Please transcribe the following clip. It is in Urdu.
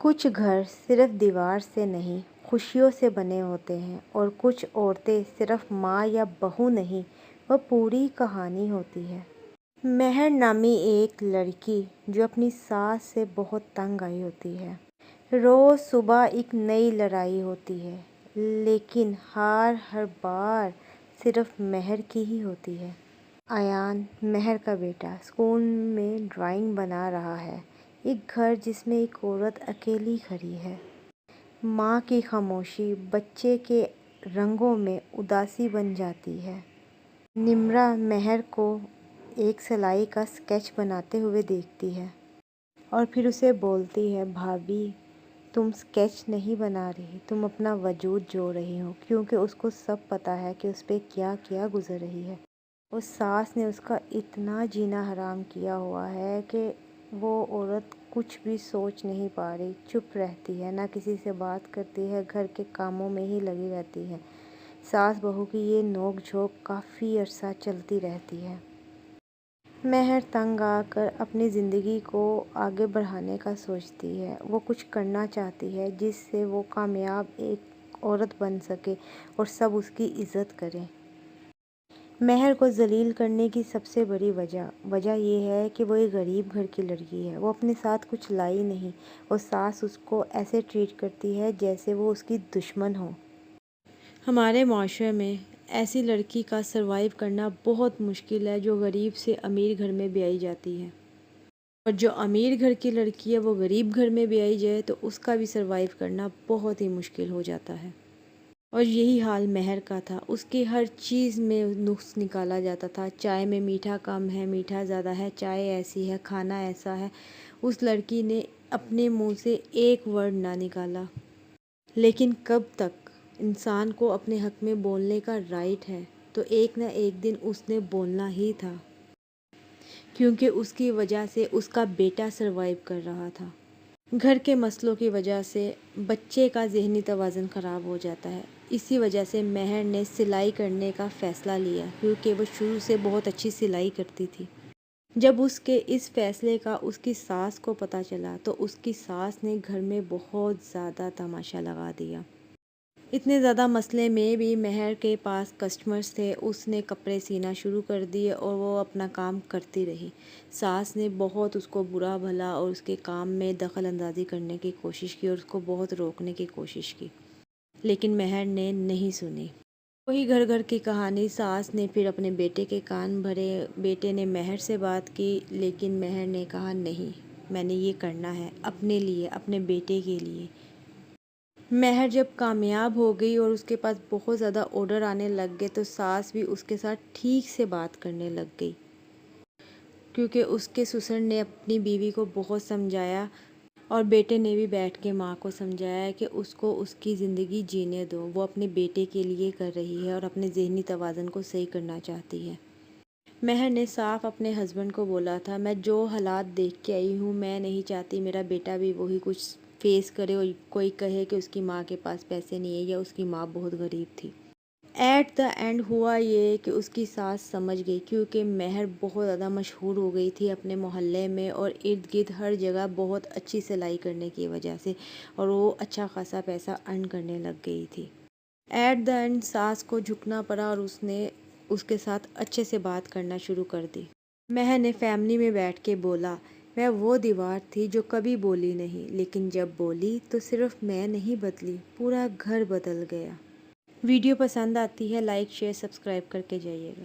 کچھ گھر صرف دیوار سے نہیں خوشیوں سے بنے ہوتے ہیں، اور کچھ عورتیں صرف ماں یا بہو نہیں، وہ پوری کہانی ہوتی ہے۔ مہر نامی ایک لڑکی جو اپنی ساس سے بہت تنگ آئی ہوتی ہے۔ روز صبح ایک نئی لڑائی ہوتی ہے، لیکن ہار ہر بار صرف مہر کی ہی ہوتی ہے۔ ایان، مہر کا بیٹا، اسکول میں ڈرائنگ بنا رہا ہے۔ ایک گھر جس میں ایک عورت اکیلی کھڑی ہے۔ ماں کی خاموشی بچے کے رنگوں میں اداسی بن جاتی ہے۔ نمرا مہر کو ایک سلائی کا اسکیچ بناتے ہوئے دیکھتی ہے اور پھر اسے بولتی ہے، بھابھی تم اسکیچ نہیں بنا رہی، تم اپنا وجود جو رہی ہو، کیونکہ اس کو سب پتہ ہے کہ اس پہ کیا کیا گزر رہی ہے۔ اس ساس نے اس کا اتنا جینا حرام کیا ہوا ہے کہ وہ عورت کچھ بھی سوچ نہیں پا رہی، چپ رہتی ہے، نہ کسی سے بات کرتی ہے، گھر کے کاموں میں ہی لگی رہتی ہے۔ ساس بہو کی یہ نوک جھوک کافی عرصہ چلتی رہتی ہے۔ مہر تنگ آ کر اپنی زندگی کو آگے بڑھانے کا سوچتی ہے۔ وہ کچھ کرنا چاہتی ہے جس سے وہ کامیاب ایک عورت بن سکے اور سب اس کی عزت کریں۔ مہر کو ذلیل کرنے کی سب سے بڑی وجہ یہ ہے کہ وہ ایک غریب گھر کی لڑکی ہے۔ وہ اپنے ساتھ کچھ لائی نہیں، اور ساس اس کو ایسے ٹریٹ کرتی ہے جیسے وہ اس کی دشمن ہو۔ ہمارے معاشرے میں ایسی لڑکی کا سروائیو کرنا بہت مشکل ہے جو غریب سے امیر گھر میں بیائی جاتی ہے، اور جو امیر گھر کی لڑکی ہے وہ غریب گھر میں بیائی جائے تو اس کا بھی سروائیو کرنا بہت ہی مشکل ہو جاتا ہے۔ اور یہی حال مہر کا تھا۔ اس کی ہر چیز میں نقص نکالا جاتا تھا۔ چائے میں میٹھا کم ہے، میٹھا زیادہ ہے، چائے ایسی ہے، کھانا ایسا ہے۔ اس لڑکی نے اپنے منہ سے ایک ورڈ نہ نکالا۔ لیکن کب تک؟ انسان کو اپنے حق میں بولنے کا رائٹ ہے، تو ایک نہ ایک دن اس نے بولنا ہی تھا، کیونکہ اس کی وجہ سے اس کا بیٹا سروائیو کر رہا تھا۔ گھر کے مسئلوں کی وجہ سے بچے کا ذہنی توازن خراب ہو جاتا ہے۔ اسی وجہ سے مہر نے سلائی کرنے کا فیصلہ لیا، کیونکہ وہ شروع سے بہت اچھی سلائی کرتی تھی۔ جب اس کے اس فیصلے کا اس کی ساس کو پتہ چلا تو اس کی ساس نے گھر میں بہت زیادہ تماشا لگا دیا۔ اتنے زیادہ مسئلے میں بھی مہر کے پاس کسٹمرز تھے، اس نے کپڑے سینا شروع کر دیے اور وہ اپنا کام کرتی رہی۔ ساس نے بہت اس کو برا بھلا اور اس کے کام میں دخل اندازی کرنے کی کوشش کی اور اس کو بہت روکنے کی کوشش کی، لیکن مہر نے نہیں سنی۔ وہی گھر گھر کی کہانی۔ ساس نے پھر اپنے بیٹے کے کان بھرے۔ بیٹے نے مہر سے بات کی، لیکن مہر نے کہا، نہیں، میں نے یہ کرنا ہے اپنے لیے، اپنے بیٹے کے لیے۔ مہر جب کامیاب ہو گئی اور اس کے پاس بہت زیادہ آرڈر آنے لگ گئے تو ساس بھی اس کے ساتھ ٹھیک سے بات کرنے لگ گئی، کیونکہ اس کے سسر نے اپنی بیوی کو بہت سمجھایا اور بیٹے نے بھی بیٹھ کے ماں کو سمجھایا کہ اس کو اس کی زندگی جینے دو، وہ اپنے بیٹے کے لیے کر رہی ہے اور اپنے ذہنی توازن کو صحیح کرنا چاہتی ہے۔ مہر نے صاف اپنے ہسبینڈ کو بولا تھا، میں جو حالات دیکھ کے آئی ہوں، میں نہیں چاہتی میرا بیٹا بھی وہی کچھ فیس کرے اور کوئی کہے کہ اس کی ماں کے پاس پیسے نہیں ہیں یا اس کی ماں بہت غریب تھی۔ ایٹ دا اینڈ ہوا یہ کہ اس کی ساس سمجھ گئی، کیونکہ مہر بہت زیادہ مشہور ہو گئی تھی اپنے محلے میں اور ارد گرد ہر جگہ بہت اچھی سلائی کرنے کی وجہ سے، اور وہ اچھا خاصا پیسہ ارن کرنے لگ گئی تھی۔ ایٹ دا اینڈ ساس کو جھکنا پڑا اور اس نے اس کے ساتھ اچھے سے بات کرنا شروع کر دی۔ مہر نے فیملی میں بیٹھ کے بولا، میں وہ دیوار تھی جو کبھی بولی نہیں، لیکن جب بولی تو صرف میں نہیں بدلی، پورا گھر بدل گیا۔ ویڈیو پسند آتی ہے، لائک، شیئر، سبسکرائب کر کے جائیے گا۔